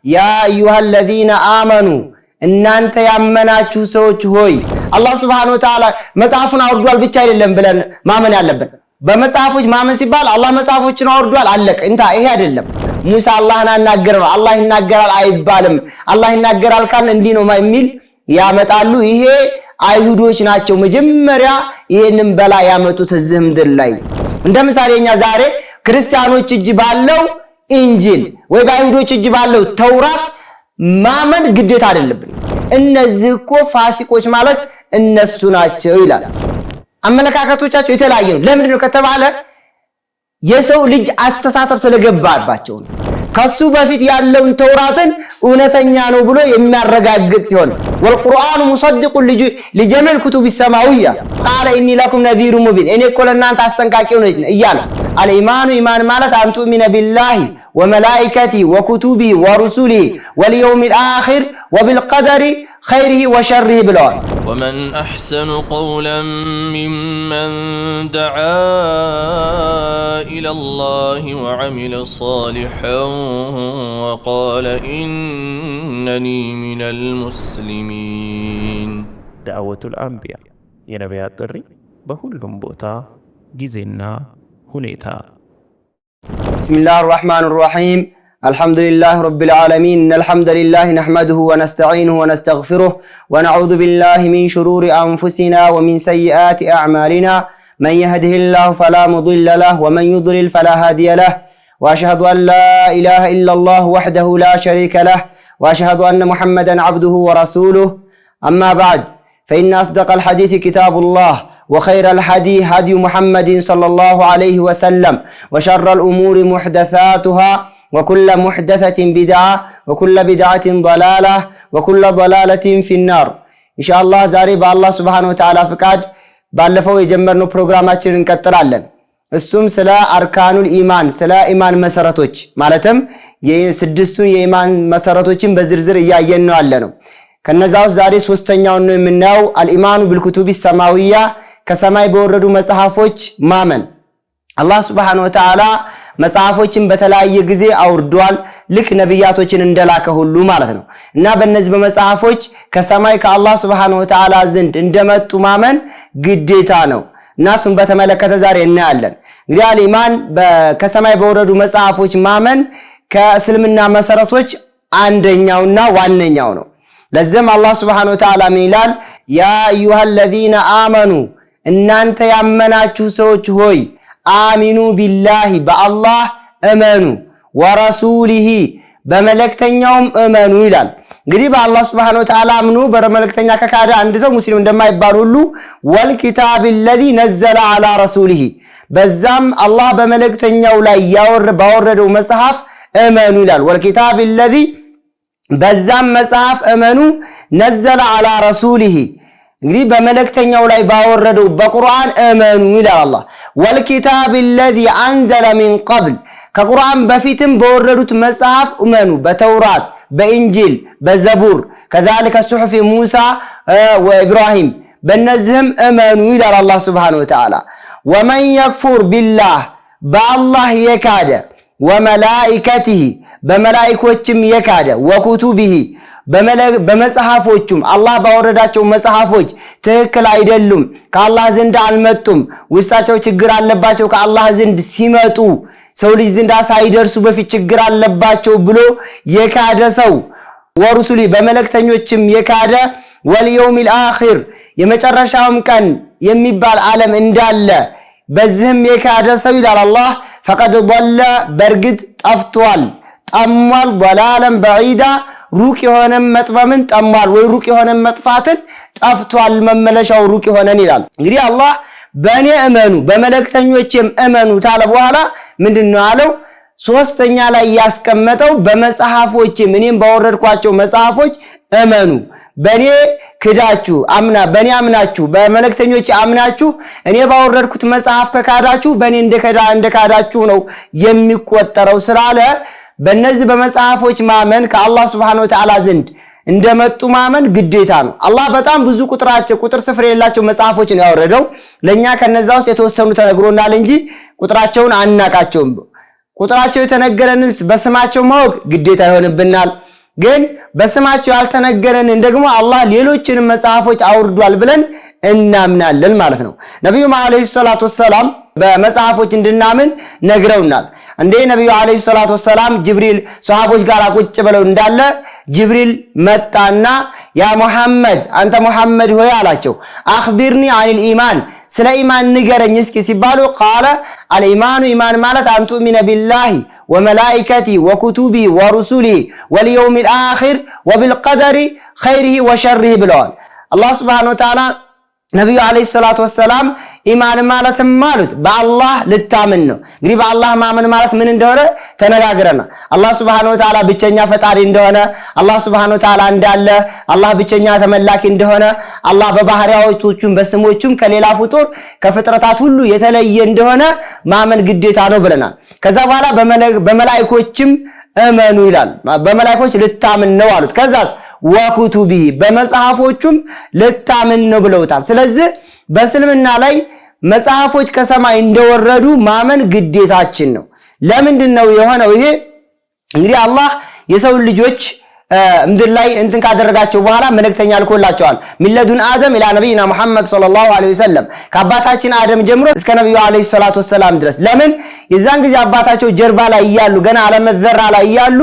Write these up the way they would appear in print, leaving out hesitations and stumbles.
ያ አዩሃል ለዚነ አመኑ እናንተ ያመናችሁ ሰዎች ሆይ አላህ Subhanahu Wa Ta'ala መጽሐፉን አውርዷል ብቻ አይደለም ብለን ማመን ያለብን በመጽሐፎች ማመን ሲባል አላህ መጽሐፎችን አውርዷል አለቀ እንታ ይሄ አይደለም ሙሳ አላህን አናገረው አላህ ይናገራል አይባልም አላህ ይናገራል ካለ እንዲህ ነው የሚል ያመጣሉ ይሄ አይሁዶች ናቸው መጀመሪያ ይሄንን በላ ያመጡት እዚህ ምድር ላይ እንደምሳሌኛ ዛሬ ክርስቲያኖች እጅ ባለው ኢንጂል ወይ ባይሁዶች እጅ ባለው ተውራት ማመን ግዴታ አይደለም እነዚህ እኮ ፋሲቆች ማለት እነሱ ናቸው ይላል አመለካከቶቻቸው የተለያየ ነው ለምን ነው ከተባለ የሰው ልጅ አስተሳሰብ ስለገባባቸው ከሱ በፊት ያለውን ተውራትን እውነተኛ ነው ብሎ የሚያረጋግጥ ሲሆን والقرآن مصدق لجميع الكتب السماوية قال إني لكم نذير مبين إني كل الناس أستنكاكي إيانا الإيمان إيمان مالت أن تؤمن بالله وملائكته وكتبه ورسله واليوم الآخر وبالقدر خيره وشره بلون ومن أحسن قولا ممن دعا إلى الله وعمل صالحا وقال إنني من المسلمين دعوة الأنبياء የነቢያት ጥሪ በሁሉም ቦታ ጊዜና ሁኔታ بسم الله الرحمن الرحيم الحمد لله رب العالمين إن الحمد لله نحمده ونستعينه ونستغفره ونعوذ بالله من شرور أنفسنا ومن سيئات أعمالنا من يهده الله فلا مضل له ومن يضلل فلا هادي له وأشهد أن لا إله إلا الله وحده لا شريك له وأشهد أن محمدا عبده ورسوله أما بعد فإن أصدق الحديث كتاب الله وخير الهدي هدي محمد صلى الله عليه وسلم وشر الأمور محدثاتها وكل محدثة بدعة وكل بدعة ضلالة وكل ضلالة في النار إن شاء الله زاري بالله سبحانه وتعالى فقاد ባለፈው የጀመርነው ፕሮግራማችንን እንቀጥላለን እሱም ስለ አርካኑል ኢማን ስለ ኢማን መሰረቶች ማለትም የስድስቱ የኢማን መሰረቶችን በዝርዝር እያየን ነው ያለነው ከነዛው ዛሬ ሶስተኛውን ነው የምናየው አልኢማኑ ቢልኩቱቢ ሰማዊያ ከሰማይ በወረዱ መጽሐፎች ማመን አላህ Subhanahu Wa Ta'ala መጽሐፎችን በተለያየ ጊዜ አውርዷል ልክ ነብያቶችን እንደላከ ሁሉ ማለት ነው እና በእነዚህ በመጽሐፎች ከሰማይ ከአላህ Subhanahu Wa Ta'ala ዘንድ እንደመጡ ማመን ግዴታ ነው እና እሱን በተመለከተ ዛሬ እናያለን እንግዲህ አልኢማን ከሰማይ በወረዱ መጽሐፎች ማመን ከእስልምና መሰረቶች አንደኛውና ዋነኛው ነው ለዚህም አላህ Subhanahu Wa Ta'ala ይላል ያ አዩሃል ለዚነ አመኑ እናንተ ያመናችሁ ሰዎች ሆይ አሚኑ ቢላሂ በአላህ እመኑ ወረሱሊሂ በመለክተኛውም እመኑ ይላል እንግዲህ በአላህ Subhanahu Wa Ta'ala አምኑ በመለክተኛ ከካደ አንድ ሰው ሙስሊም እንደማይባል ሁሉ ወልኪታብ الذي نزل على رسوله በዛም አላህ በመለክተኛው ላይ ባወረደው መጽሐፍ እመኑ ይላል ወልኪታብ الذي በዛም መጽሐፍ እመኑ نزل على رسوله እንግዲህ በመለክተኛው ላይ ባወረደው በቁርአን እመኑ ይላል አላህ ወልኪታብ الذي انزل من قبل ከቁርአን በፊትም በወረዱት መጽሐፍ እመኑ በተውራት በኢንጂል በዘቡር كذلك صحف موسى وابراهيم በእነዚህም እመኑ ይላል አላህ Subhanahu Wa Ta'ala ومن يكفر بالله بالله የካደ وملائكته በመላእክቶችም የካደ وكتبه በመጽሐፎቹም አላህ ባወረዳቸው መጽሐፎች ትክክል አይደሉም ከአላህ ዘንድ አልመጡም ውስጣቸው ችግር አለባቸው ከአላህ ዘንድ ሲመጡ ሰው ልጅ ዘንድ ሳይደርሱ በፊት ችግር አለባቸው ብሎ የካደ ሰው ወሩሱሊ በመለክተኞችም የካደ ወልየውሚል አኺር የመጨረሻውም ቀን የሚባል ዓለም እንዳለ በዚህም የካደ ሰው ይላል አላህ فقد ضل በርግጥ ጠፍቷል ጠሟል ضلالا بعيدا ሩቅ የሆነ መጥመምን ጠሟል ወይ ሩቅ የሆነ መጥፋትን ጠፍቷል መመለሻው ሩቅ የሆነን ይላል እንግዲህ አላህ በእኔ እመኑ በመለክተኞችም እመኑ ታለ በኋላ ምንድነው አለው ሶስተኛ ላይ ያስቀመጠው በመጽሐፎችም እኔም ባወረድኳቸው መጽሐፎች እመኑ በእኔ ክዳችሁ በእኔ አምናችሁ በመለክተኞች አምናችሁ እኔ ባወረድኩት መጽሐፍ ከካዳችሁ በእኔ እንደካዳችሁ ነው የሚቆጠረው ስላለ በእነዚህ በመጽሐፎች ማመን ከአላህ Subhanahu Wa Ta'ala ዘንድ እንደመጡ ማመን ግዴታ ነው አላህ በጣም ብዙ ቁጥር ስፍር የሌላቸው መጽሐፎችን ያወረደው ለኛ ከነዛው የተወሰኑ ተነግሮናል እንጂ ቁጥራቸውን አናቃቸውም ቁጥራቸው የተነገረንን በስማቸው ማወቅ ግዴታ ይሆንብናል ግን በስማቸው ያልተነገረንን ደግሞ አላህ ሌሎችንም መጽሐፎች አውርዷል ብለን እናምናለን ማለት ነው። ነብዩ አለይሂ ሰላቱ ወሰላም በመጽሐፎች እንድናምን ነግረውናል። እንደ ነብዩ አለይሂ ሰላቱ ወሰላም ጅብሪል ሷሃቦች ጋር ቁጭ ብለው እንዳለ ጅብሪል መጣና ያ ሙሐመድ አንተ ሙሐመድ ሆይ አላቸው አኽቢርኒ አኒል ኢማን ስለ ኢማን ንገረኝ እስኪ ሲባሉ ቃለ አልኢማኑ ኢማን ማለት አንቱ ሚነ ቢላሂ ወመላኢከቲ ወኩቱቢ ወሩሱሊ ወልየውሚል አኺር ወቢልቀደሪ ኸይሪሂ ወሸሪሂ ብለዋል። አላህ ሱብሓነሁ ወተዓላ ነብዩ አለይሂ ሰላቱ ወሰላም ኢማን ማለትም ማለት በአላህ ልታምን ነው። እንግዲህ በአላህ ማመን ማለት ምን እንደሆነ ተነጋግረናል። አላህ Subhanahu Wa Ta'ala ብቸኛ ፈጣሪ እንደሆነ፣ አላህ Subhanahu Wa Ta'ala እንዳለ፣ አላህ ብቸኛ ተመላኪ እንደሆነ፣ አላህ በባህሪያቶቹም በስሞቹም ከሌላ ፍጡር ከፍጥረታት ሁሉ የተለየ እንደሆነ ማመን ግዴታ ነው ብለናል። ከዛ በኋላ በመላእክቶችም እመኑ ይላል። በመላእክቶች ልታምን ነው አሉት። ከዛስ ወኩቱቢ በመጽሐፎቹም ልታምን ነው ብለውታል። ስለዚህ በእስልምና ላይ መጽሐፎች ከሰማይ እንደወረዱ ማመን ግዴታችን ነው። ለምንድነው የሆነው? ይሄ እንግዲህ አላህ የሰው ልጆች ምድር ላይ እንትን ካደረጋቸው በኋላ መልእክተኛ ልኮላቸዋል። ሚለዱን አደም ኢላ ነብይና መሐመድ ሰለላሁ ዐለይሂ ወሰለም ከአባታችን አደም ጀምሮ እስከ ነብዩ ዐለይሂ ሰላቱ ወሰላም ድረስ። ለምን የዛን ጊዜ አባታቸው ጀርባ ላይ ያሉ ገና አለመዘራ ላይ ያሉ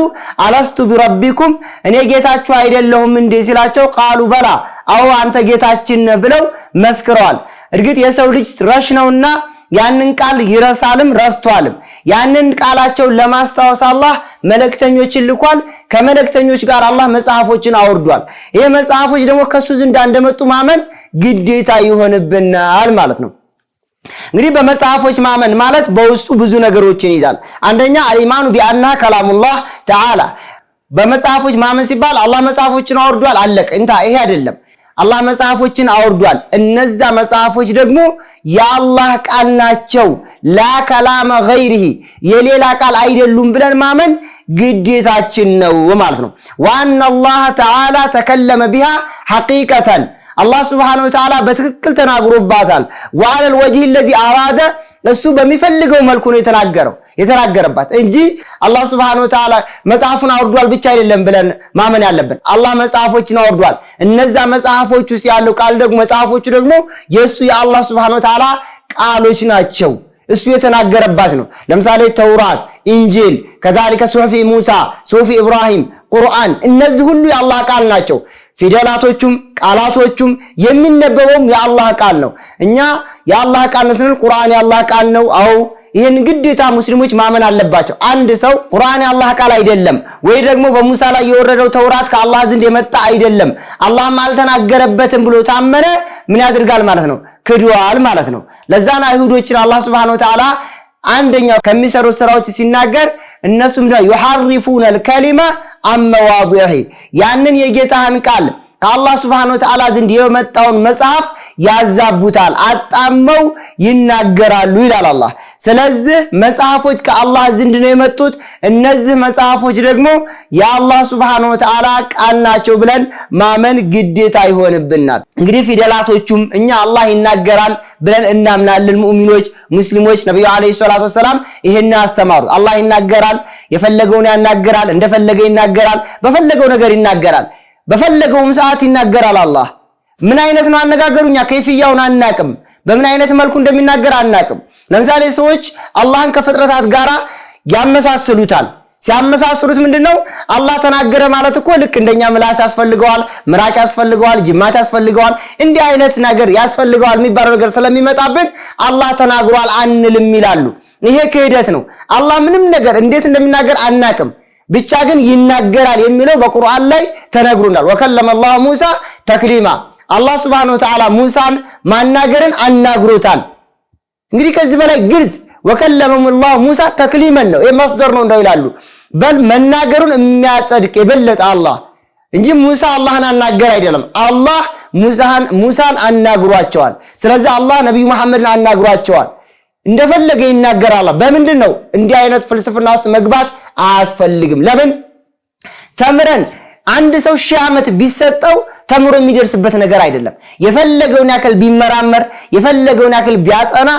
አለስቱ ቢረቢኩም እኔ ጌታችሁ አይደለሁም እንዴ ሲላቸው ቃሉ በላ አው አንተ ጌታችን ብለው መስክረዋል። እርግጥ የሰው ልጅ ረሽ ነውና ያንን ቃል ይረሳልም ረስቷልም። ያንን ቃላቸውን ለማስታወስ አላህ መልእክተኞችን ልኳል። ከመልእክተኞች ጋር አላህ መጽሐፎችን አውርዷል። ይሄ መጽሐፎች ደግሞ ከሱ ዘንድ እንደመጡ ማመን ግዴታ ይሆንብናል ማለት ነው። እንግዲህ በመጽሐፎች ማመን ማለት በውስጡ ብዙ ነገሮችን ይዛል። አንደኛ አልኢማኑ ቢአና ከላሙላህ ተዓላ በመጽሐፎች ማመን ሲባል አላህ መጽሐፎችን አውርዷል አለቀ እንታ ይሄ አይደለም። አላህ መጽሐፎችን አውርዷል። እነዛ መጽሐፎች ደግሞ የአላህ ቃል ናቸው። ላ ከላመ ገይሪሂ የሌላ ቃል አይደሉም ብለን ማመን ግዴታችን ነው ማለት ነው። ወአነ አላህ ተዓላ ተከለመ ቢሃ ሐቂቀተን አላህ Subhanahu Wa Ta'ala በትክክል ተናግሮባታል። ወዐለል ወጅሂ الذي አራደ እሱ በሚፈልገው መልኩ ነው የተናገረባት እንጂ አላህ Subhanahu Wa Ta'ala መጽሐፉን አውርዷል ብቻ አይደለም ብለን ማመን ያለብን። አላህ መጽሐፎችን አውርዷል። እነዛ መጽሐፎች ውስጥ ያለው ቃል ደግሞ መጽሐፎቹ ደግሞ የሱ የአላህ Subhanahu Wa Ta'ala ቃሎች ናቸው። እሱ የተናገረባት ነው። ለምሳሌ ተውራት፣ ኢንጂል፣ ከዛሊከ ሱሑፊ ሙሳ፣ ሱሑፊ ኢብራሂም፣ ቁርአን እነዚህ ሁሉ የአላህ ቃል ናቸው። ፊደላቶቹም ቃላቶቹም የሚነበበውም የአላህ ቃል ነው። እኛ የአላህ ቃል ነው ስንል ቁርአን የአላህ ቃል ነው አው ይሄን ግዴታ ሙስሊሞች ማመን አለባቸው። አንድ ሰው ቁርአን የአላህ ቃል አይደለም ወይ ደግሞ በሙሳ ላይ የወረደው ተውራት ከአላህ ዘንድ የመጣ አይደለም አላህም አልተናገረበትም ብሎ ታመነ ምን ያድርጋል ማለት ነው? ክዷል ማለት ነው። ለዛና አይሁዶችን አላህ Subhanahu Wa Ta'ala አንደኛው ከሚሰሩት ስራዎች ሲናገር እነሱም ይሐርፉነ الكلمه عن مواضعه ያንን የጌታህን ቃል ከአላህ Subhanahu Wa Ta'ala ዘንድ የመጣውን መጽሐፍ ያዛቡታል፣ አጣመው ይናገራሉ ይላል አላህ። ስለዚህ መጽሐፎች ከአላህ ዘንድ ነው የመጡት። እነዚህ መጽሐፎች ደግሞ የአላህ Subhanahu Wa Ta'ala ቃል ናቸው ብለን ማመን ግዴታ ይሆንብናል። እንግዲህ ፊደላቶቹም እኛ አላህ ይናገራል ብለን እናምናለን። ሙእሚኖች ሙስሊሞች ነብዩ አለይሂ ሰላቱ ወሰላም ይሄን አስተማሩት። አላህ ይናገራል፣ የፈለገውን ያናገራል፣ እንደፈለገ ይናገራል፣ በፈለገው ነገር ይናገራል፣ በፈለገውም ሰዓት ይናገራል። አላህ ምን አይነት ነው አነጋገሩኛ ከይፍያውን አናቅም፣ በምን አይነት መልኩ እንደሚናገር አናቅም። ለምሳሌ ሰዎች አላህን ከፍጥረታት ጋራ ያመሳስሉታል። ሲያመሳስሉት ምንድነው አላህ ተናገረ ማለት እኮ ልክ እንደኛ ምላስ ያስፈልገዋል፣ ምራቅ ያስፈልገዋል፣ ጅማት ያስፈልገዋል፣ እንዲህ አይነት ነገር ያስፈልገዋል የሚባለው ነገር ስለሚመጣብን አላህ ተናግሯል አንልም ይላሉ። ይሄ ክህደት ነው። አላህ ምንም ነገር እንዴት እንደሚናገር አናቅም፣ ብቻ ግን ይናገራል የሚለው በቁርአን ላይ ተነግሮናል። ወከለመ አላህ ሙሳ ተክሊማ አላህ Subhanahu Wa Ta'ala ሙሳን ማናገርን አናግሮታል። እንግዲህ ከዚህ በላይ ግልጽ ወከለመ አላህ ሙሳ ተክሊመን ነው የመስደር ነው እንዳይላሉ በል መናገሩን የሚያጸድቅ የበለጠ አላህ እንጂ ሙሳ አላህን አናገር አይደለም። አላህ ሙሳን አናግሯቸዋል። ስለዚህ አላህ ነብዩ መሐመድን አናግሯቸዋል። እንደፈለገ ይናገራል። በምንድነው እንዲህ አይነት ፍልስፍና ውስጥ መግባት አያስፈልግም። ለምን ተምረን አንድ ሰው 1000 ዓመት ቢሰጠው ተምሮ የሚደርስበት ነገር አይደለም። የፈለገውን ያክል ቢመራመር የፈለገውን ያክል ቢያጠና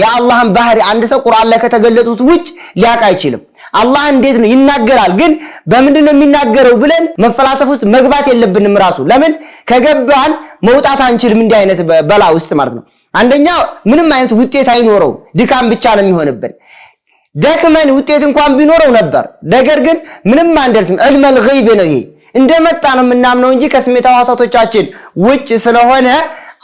የአላህን ባህሪ አንድ ሰው ቁርአን ላይ ከተገለጡት ውጭ ሊያውቅ አይችልም። አላህ እንዴት ነው ይናገራል ግን በምንድነው የሚናገረው ብለን መፈላሰፍ ውስጥ መግባት የለብንም ራሱ ለምን ከገባን መውጣት አንችልም እንዲህ አይነት በላ ውስጥ ማለት ነው አንደኛ ምንም አይነት ውጤት አይኖረው ድካም ብቻ ነው የሚሆንብን ደክመን ውጤት እንኳን ቢኖረው ነበር ነገር ግን ምንም አንደርስም علم الغيب ነው ይሄ እንደመጣ ነው የምናምነው እንጂ ከስሜት ሕዋሳቶቻችን ውጭ ስለሆነ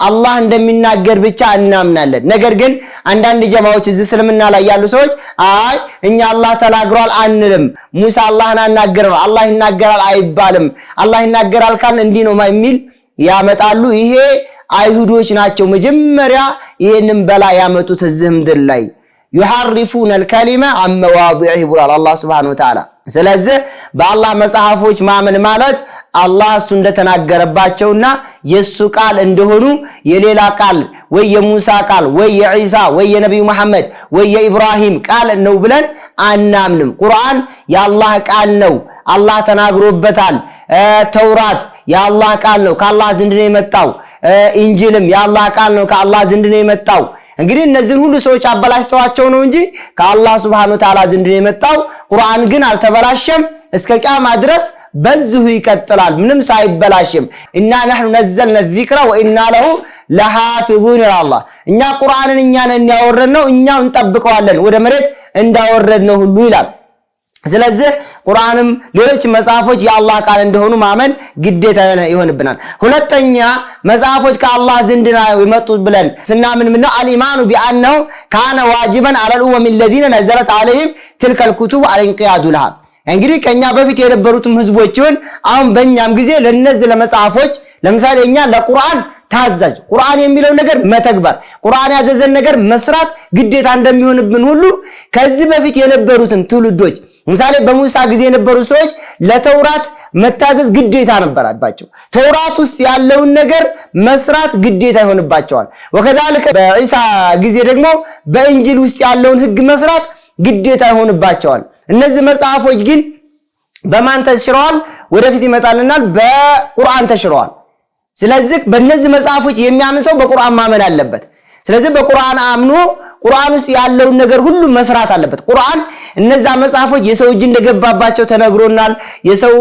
አላህ እንደሚናገር ብቻ እናምናለን ነገር ግን አንዳንድ ጀማዎች እዚህ ስለምና ላይ ያሉ ሰዎች አይ እኛ አላህ ተናግሯል አንልም ሙሳ አላህን አናገረው አላህ ይናገራል አይባልም አላህ ይናገራል ካን እንዲ ነው የሚል ያመጣሉ ይሄ አይሁዶች ናቸው መጀመሪያ ይሄንን በላ ያመጡት እዚህ ምድር ላይ يحرفون الكلمه عن مواضعه ብሏል አላህ Subhanahu Wa Ta'ala ስለዚህ በአላህ መጽሐፎች ማመን ማለት አላህ እሱ እንደተናገረባቸውና የሱ ቃል እንደሆኑ የሌላ ቃል ወይ የሙሳ ቃል ወይ የኢሳ ወይ የነብዩ መሐመድ ወይ የኢብራሂም ቃል ነው ብለን አናምንም ቁርአን የአላህ ቃል ነው አላህ ተናግሮበታል ተውራት የአላህ ቃል ነው ከአላህ ዘንድ ነው የመጣው ኢንጂልም የአላህ ቃል ነው ከአላህ ዘንድ ነው የመጣው እንግዲህ እነዚህ ሁሉ ሰዎች አበላሽተዋቸው ነው እንጂ ከአላህ Subhanahu Wa Ta'ala ዘንድ ነው የመጣው ቁርአን ግን አልተበላሸም እስከ ቂያማ ድረስ በዚሁ ይቀጥላል ምንም ሳይበላሽም እና نحن نزلنا الذكر وإنا له لحافظون الله እኛ ቁርአንን እኛ ነን ያወረድነው እኛው እንጠብቀዋለን ወደ መሬት እንዳወረድነው ሁሉ ይላል ስለዚህ ቁርአንም ሌሎች መጽሐፎች የአላህ ቃል እንደሆኑ ማመን ግዴታ ይሆንብናል ሁለተኛ መጽሐፎች ከአላህ ዘንድ ነው የመጡት ብለን ስናምን ምን አልኢማኑ ቢአንሁ ካነ ዋጅበን على الامم الذين نزلت عليهم تلك الكتب الانقياد لها እንግዲህ ከኛ በፊት የነበሩትም ህዝቦች ይሁን አሁን በእኛም ጊዜ ለነዚህ ለመጽሐፎች ለምሳሌ እኛ ለቁርአን ታዛዥ ቁርአን የሚለው ነገር መተግበር ቁርአን ያዘዘን ነገር መስራት ግዴታ እንደሚሆንብን ሁሉ ከዚህ በፊት የነበሩትም ትውልዶች ምሳሌ በሙሳ ጊዜ የነበሩ ሰዎች ለተውራት መታዘዝ ግዴታ ነበረባቸው ተውራት ውስጥ ያለውን ነገር መስራት ግዴታ ይሆንባቸዋል ወከዛልከ በኢሳ ጊዜ ደግሞ በእንጂል ውስጥ ያለውን ህግ መስራት ግዴታ ይሆንባቸዋል እነዚህ መጽሐፎች ግን በማን ተሽረዋል ወደፊት ይመጣልናል በቁርአን ተሽረዋል ስለዚህ በእነዚህ መጽሐፎች የሚያምን ሰው በቁርአን ማመን አለበት ስለዚህ በቁርአን አምኖ ቁርአን ውስጥ ያለውን ነገር ሁሉ መስራት አለበት ቁርአን እነዛ መጽሐፎች የሰው እጅ እንደገባባቸው ተነግሮናል የሰው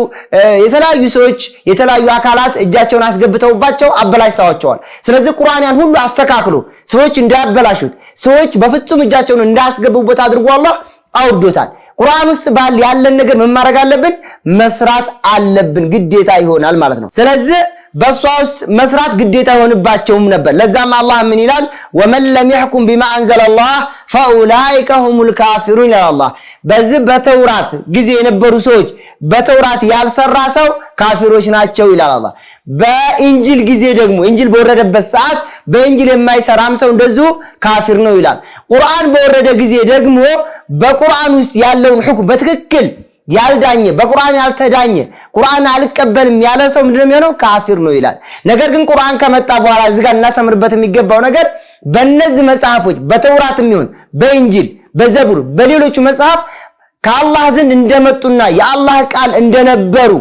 የተለያዩ ሰዎች የተለያዩ አካላት እጃቸውን አስገብተውባቸው አበላሽተዋቸዋል ስለዚህ ቁርአን ያን ሁሉ አስተካክሎ ሰዎች እንዳያበላሹት ሰዎች በፍጹም እጃቸውን እንዳያስገቡበት አድርጎ አላህ አውርዶታል ቁርአን ውስጥ ባል ያለን ነገር መማረግ አለብን መስራት አለብን ግዴታ ይሆናል ማለት ነው ስለዚህ በሷ ውስጥ መስራት ግዴታ ይሆንባቸውም ነበር ለዛም አላህ ምን ይላል ወመን ለም يحكم بما انزل الله فاولئك هم الكافرون ይላል አላህ በዚህ በተውራት ጊዜ የነበሩ ሰዎች በተውራት ያልሰራ ሰው ካፊሮች ናቸው ይላል አላህ በእንጂል ጊዜ ደግሞ እንጂል በወረደበት ሰዓት በእንጂል የማይሰራም ሰው እንደዚሁ ካፊር ነው ይላል ቁርአን በወረደ ጊዜ ደግሞ በቁርአን ውስጥ ያለውን ሁክም በትክክል ያልዳኘ በቁርአን ያልተዳኘ ቁርአን አልቀበልም ያለ ሰው ምንድነው የሚሆነው ካፊር ነው ይላል ነገር ግን ቁርአን ከመጣ በኋላ እዚህ ጋር እናስተምርበት የሚገባው ነገር በእነዚህ መጽሐፎች በተውራትም ይሁን በእንጂል በዘቡር በሌሎቹ መጽሐፍ ከአላህ ዘንድ እንደመጡና የአላህ ቃል እንደነበሩ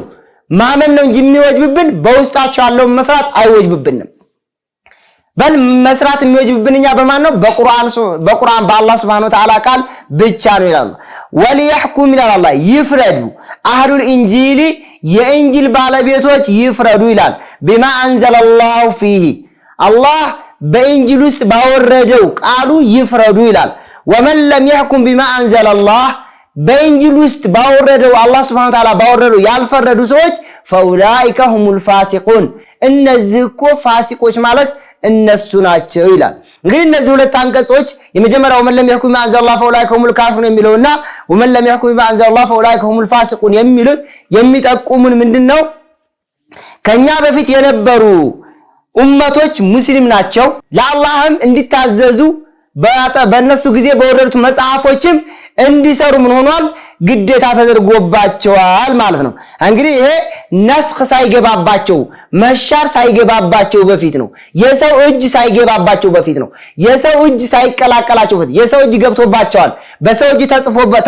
ማመን ነው እንጂ የሚወጅብብን በውስጣቸው ያለው መስራት አይወጅብብንም በል መስራት የሚወጅብብንኛ በማን ነው በቁርአን በአላህ Subhanahu Wa Ta'ala ቃል ብቻ ነው ይላል ወሊየህኩም ይላል አላህ ይፍረዱ አህሉል ኢንጂሊ የኢንጂል ባለቤቶች ይፍረዱ ይላል بما انزل الله فيه አላህ በኢንጂል ውስጥ ባወረደው ቃሉ ይፍረዱ ይላል ومن لم يحكم بما انزل الله በኢንጂል ውስጥ ባወረደው አላህ Subhanahu Wa Ta'ala ባወረደው ያልፈረዱ ሰዎች فاولئك هم الفاسقون እነዚህ እኮ ፋሲቆች ማለት እነሱ ናቸው ይላል እንግዲህ እነዚህ ሁለት አንቀጾች የመጀመሪያው ወመን ለም يحكم بما انزل الله فاولئك هم الكافرون የሚለውና ወመን ለም يحكم بما انزل الله فاولئك هم الفاسقون የሚሉት የሚጠቁሙን ምንድነው ከኛ በፊት የነበሩ ኡመቶች ሙስሊም ናቸው ለአላህም እንዲታዘዙ በእነሱ ጊዜ በወረዱት መጽሐፎችም እንዲሰሩ ምን ሆኗል ግዴታ ተደርጎባቸዋል ማለት ነው እንግዲህ ይሄ ነስኽ ሳይገባባቸው መሻር ሳይገባባቸው በፊት ነው የሰው እጅ ሳይገባባቸው በፊት ነው የሰው እጅ ሳይቀላቀላቸው በፊት የሰው እጅ ገብቶባቸዋል በሰው እጅ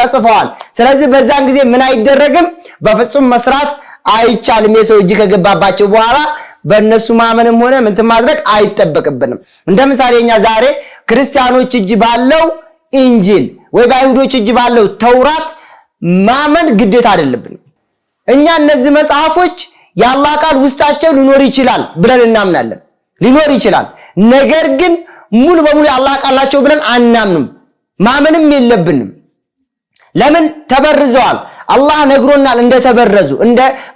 ተጽፈዋል ስለዚህ በዛን ጊዜ ምን አይደረግም በፍጹም መስራት አይቻልም የሰው እጅ ከገባባቸው በኋላ በእነሱ ማመንም ሆነ ምን ማድረግ አይተበቅብንም እንደምሳሌኛ ዛሬ ክርስቲያኖች እጅ ባለው ኢንጂል ወይ ባይሁዶች እጅ ባለው ተውራት ማመን ግዴታ አይደለም። እኛ እነዚህ መጽሐፎች የአላህ ቃል ውስጣቸው ሊኖር ይችላል ብለን እናምናለን። ሊኖር ይችላል፣ ነገር ግን ሙሉ በሙሉ የአላህ ቃል ናቸው ብለን አናምንም። ማመንም የለብንም። ለምን? ተበርዘዋል። አላህ ነግሮናል እንደተበረዙ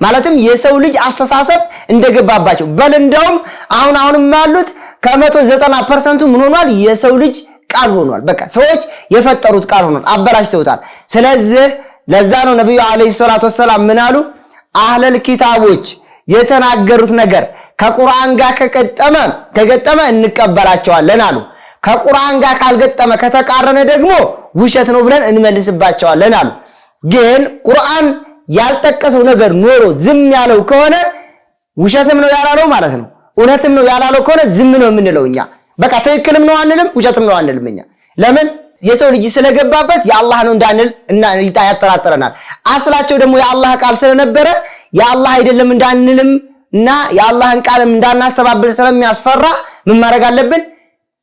ማለትም የሰው ልጅ አስተሳሰብ እንደገባባቸው። በል እንደውም አሁንም ያሉት ከ190% ምን ሆኗል? የሰው ልጅ ቃል ሆኗል። በቃ ሰዎች የፈጠሩት ቃል ሆኗል፣ አበላሽተውታል። ስለዚህ ለዛ ነው ነብዩ አለይሂ ሰላቱ ወሰለም ምን አሉ? አህለል ኪታቦች የተናገሩት ነገር ከቁርአን ጋር ከገጠመ እንቀበላቸዋለን አሉ። ከቁርአን ጋር ካልገጠመ ከተቃረነ ደግሞ ውሸት ነው ብለን እንመልስባቸዋለን አሉ። ግን ቁርአን ያልጠቀሰው ነገር ኖሮ ዝም ያለው ከሆነ ውሸትም ነው ያላለው ማለት ነው። እውነትም ነው ያላለው ከሆነ ዝም ነው የምንለው እኛ። በቃ ትክክልም ነው አንልም፣ ውሸትም ነው አንልም እኛ። ለምን? የሰው ልጅ ስለገባበት የአላህ ነው እንዳንል እና ያጠራጥረናል። አስላቸው ደግሞ የአላህ ቃል ስለነበረ የአላህ አይደለም እንዳንልም እና የአላህን ቃልም እንዳናስተባብል ስለሚያስፈራ ምን ማድረግ አለብን?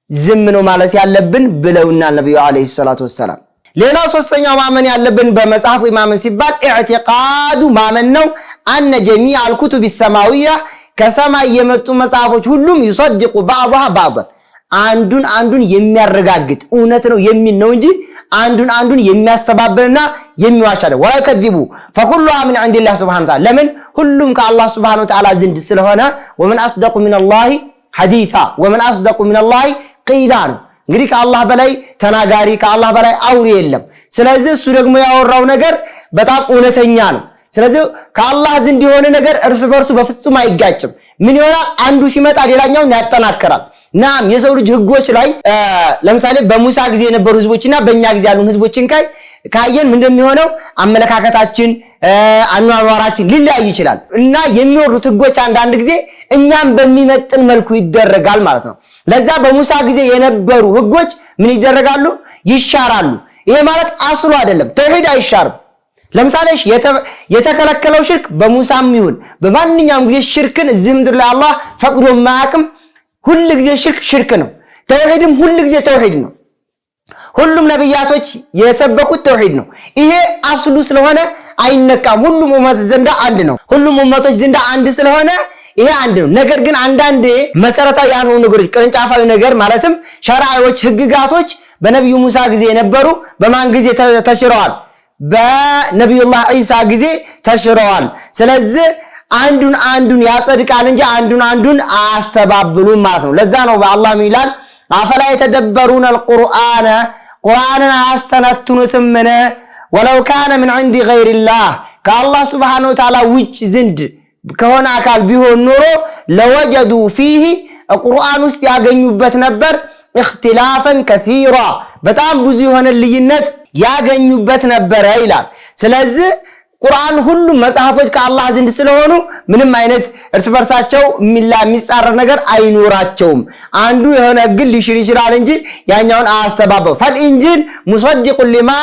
ዝም ነው ማለት ያለብን ብለውናል ነብዩ አለይሂ ሰላቱ ወሰለም። ሌላው ሶስተኛው ማመን ያለብን በመጽሐፉ ማመን ሲባል ኢዕቲቃዱ ማመን ነው። አነ ጀሚዐል ኩቱብ ሰማዊያ ከሰማይ የመጡ መጽሐፎች ሁሉም ይصدق بعضها بعضا አንዱን የሚያረጋግጥ እውነት ነው የሚል ነው እንጂ አንዱን የሚያስተባብልና የሚዋሽ አይደለም። ወይከذቡ فكلها من عند الله سبحانه وتعالى ለምን? ሁሉም ከአላህ Subhanahu Wa Ta'ala ዘንድ ስለሆነ ومن أصدق من الله حديثا ومن أصدق من الله قيلا ነው። እንግዲህ ከአላህ በላይ ተናጋሪ ከአላህ በላይ አውሪ የለም። ስለዚህ እሱ ደግሞ ያወራው ነገር በጣም እውነተኛ ነው። ስለዚህ ከአላህ ዘንድ የሆነ ነገር እርስ በርሱ በፍጹም አይጋጭም። ምን ይሆናል? አንዱ ሲመጣ ሌላኛውን ያጠናክራል። ናም የሰው ልጅ ህጎች ላይ ለምሳሌ በሙሳ ጊዜ የነበሩ ህዝቦችና በእኛ ጊዜ ያሉ ህዝቦችን ካየን ምንድነው የሚሆነው? አመለካከታችን አኗኗራችን ሊለያይ ይችላል እና የሚወሩት ህጎች አንዳንድ ጊዜ እኛም በሚመጥን መልኩ ይደረጋል ማለት ነው። ለዛ በሙሳ ጊዜ የነበሩ ህጎች ምን ይደረጋሉ? ይሻራሉ። ይሄ ማለት አስሉ አይደለም፣ ተውሂድ አይሻርም። ለምሳሌ የተከለከለው ሽርክ በሙሳም ይሁን በማንኛውም ጊዜ ሽርክን እዚህ ምድር ላይ አላህ ፈቅዶ ማያውቅም። ሁሉ ጊዜ ሽርክ ነው። ተውሂድም ሁሉ ጊዜ ተውሂድ ነው። ሁሉም ነብያቶች የሰበኩት ተውሂድ ነው። ይሄ አስሉ ስለሆነ አይነካም። ሁሉም ኡመት ዘንዳ አንድ ነው። ሁሉም ኡመቶች ዘንዳ አንድ ስለሆነ ይሄ አንድ ነው። ነገር ግን አንዳንድ መሰረታዊ ያልሆኑ ነገሮች ቅርንጫፋዊ ነገር ማለትም ሸራዒዎች፣ ህግጋቶች በነብዩ ሙሳ ጊዜ የነበሩ በማን ጊዜ ተሽረዋል? በነብዩላህ ኢሳ ጊዜ ተሽረዋል። ስለዚህ አንዱን ያጸድቃል እንጂ አንዱን አያስተባብሉም ማለት ነው። ለዛ ነው በአላህ ይላል አፈላ የተደበሩን القرآن ቁርአንን አያስተነትኑትምን ወለው ካነ من عند غير الله ከአላህ Subhanahu Wa Ta'ala ውጭ ዘንድ ከሆነ አካል ቢሆን ኖሮ ለወጀዱ فيه ቁርአን ውስጥ ያገኙበት ነበር اختلافا كثيرا በጣም ብዙ የሆነ ልዩነት ያገኙበት ነበር ይላል። ስለዚህ ቁርአን ሁሉም መጽሐፎች ከአላህ ዘንድ ስለሆኑ ምንም አይነት እርስ በርሳቸው የሚጻረር ነገር አይኖራቸውም። አንዱ የሆነ ግል ሊሽር ይችላል እንጂ ያኛውን አያስተባበው። فالانجيل مصدق لما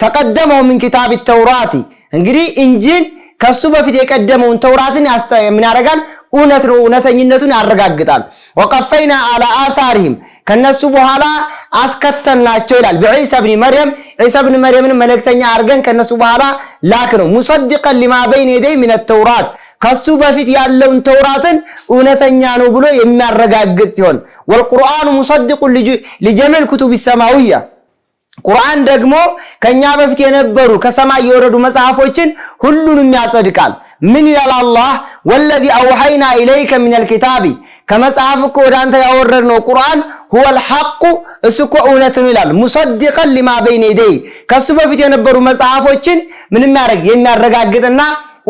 تقدمه من كتاب التوراة እንግዲህ እንጂል ከሱ በፊት የቀደመውን ተውራትን ምን ያደርጋል? እውነተኝነቱን ያረጋግጣል። وقفينا على آثارهم ከነሱ በኋላ አስከተልናቸው ይላል። በኢሳ ኢብኑ መርየም ኢሳ ኢብኑ መርየምን መልእክተኛ አድርገን ከነሱ በኋላ ላክነው። ሙሰድቀን ሊማ በይነ የደይ ሚነ ተውራት ከሱ በፊት ያለውን ተውራትን እውነተኛ ነው ብሎ የሚያረጋግጥ ሲሆን ወልቁርአኑ ሙሰድቁን ሊጀሚዕ ኩቱብ ሰማዊያ ቁርአን ደግሞ ከኛ በፊት የነበሩ ከሰማይ የወረዱ መጽሐፎችን ሁሉንም ያጸድቃል። ምን ይላል አላህ? ወለዚ አውሐይና ኢለይከ ሚነል ኪታቢ ከመጽሐፍ እኮ ወደ አንተ ያወረድነው ቁርአን ሁወል ሐቁ እሱ እኮ እውነት ነው ይላል። ሙሰድቀን ሊማ በይነ የደይ ከሱ በፊት የነበሩ መጽሐፎችን ምንም የሚያረጋግጥና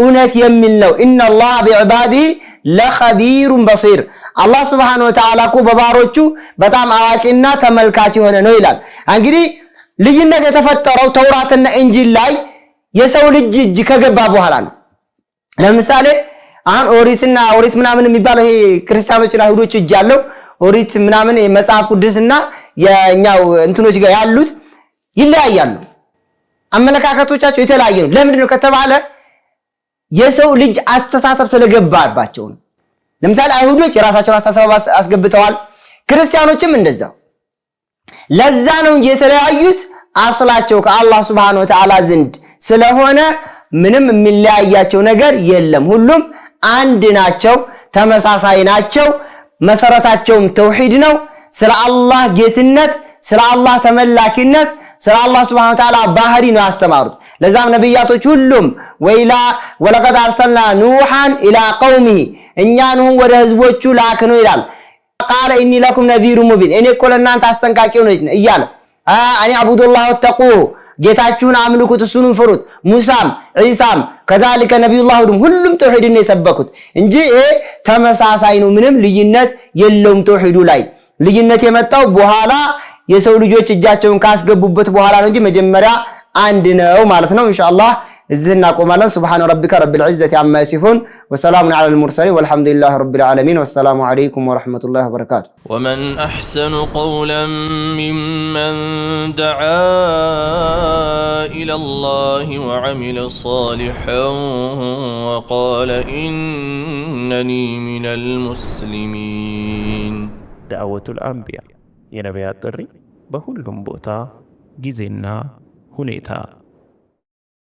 እውነት የሚል ነው። ኢነላህ ቢዒባዲሂ ለኸቢሩን በሲር አላህ Subhanahu Wa Ta'ala እኮ በባሮቹ በጣም አዋቂና ተመልካች የሆነ ነው ይላል። እንግዲህ ልዩነት የተፈጠረው ተውራትና እንጂል ላይ የሰው ልጅ እጅ ከገባ በኋላ ነው። ለምሳሌ አሁን ኦሪት ምናምን የሚባለው ይሄ ክርስቲያኖችና አይሁዶች እጅ ያለው ኦሪት ምናምን መጽሐፍ ቅዱስና የኛው እንትኖች ጋር ያሉት ይለያያሉ። አመለካከቶቻቸው የተለያየ ነው። ለምንድን ነው ከተባለ የሰው ልጅ አስተሳሰብ ስለገባባቸው ነው። ለምሳሌ አይሁዶች የራሳቸውን አስተሳሰብ አስገብተዋል፣ ክርስቲያኖችም እንደዛው። ለዛ ነው እንጂ የተለያዩት አስላቸው ከአላህ Subhanahu Wa Ta'ala ዘንድ ስለሆነ ምንም የሚለያያቸው ነገር የለም ሁሉም አንድ ናቸው ተመሳሳይ ናቸው መሰረታቸውም ተውሂድ ነው ስለ አላህ ጌትነት ስለ አላህ ተመላኪነት ስለ አላህ Subhanahu Wa Ta'ala ባህሪ ነው ያስተማሩት ለዛም ነብያቶች ሁሉም ወለቀድ አርሰልና ኑሃን ኢላ ቀውሚሂ እኛ ኑህ ወደ ህዝቦቹ ላክነው ይላል ቃለ ኢኒ ለኩም ነዚሩ ሙቢን እኔ እኮ ለእናንተ አስጠንቃቂው ነኝ እያለ አኒ አቡዱላህ ወተቁ ጌታችሁን አምልኩት እሱን ፍሩት ሙሳም ኢሳም ከዛልከ ነብዩላህ ሁሉም ተውሂድን የሰበኩት እንጂ ተመሳሳይ ነው ምንም ልዩነት የለውም ተውሂዱ ላይ ልዩነት የመጣው በኋላ የሰው ልጆች እጃቸውን ካስገቡበት በኋላ ነው እንጂ መጀመሪያ አንድ ነው ማለት ነው ኢንሻአላህ እዝና ቆማለን سبحان ربك رب العزة عما يصفون وسلام على المرسلين والحمد لله رب العالمين والسلام عليكم ورحمة الله وبركاته ومن أحسن قولا ممن دعا إلى الله وعمل صالحا وقال إنني من المسلمين دعوة الأنبياء የነቢያት ጥሪ በሁሉም ቦታ ጊዜና ሁኔታ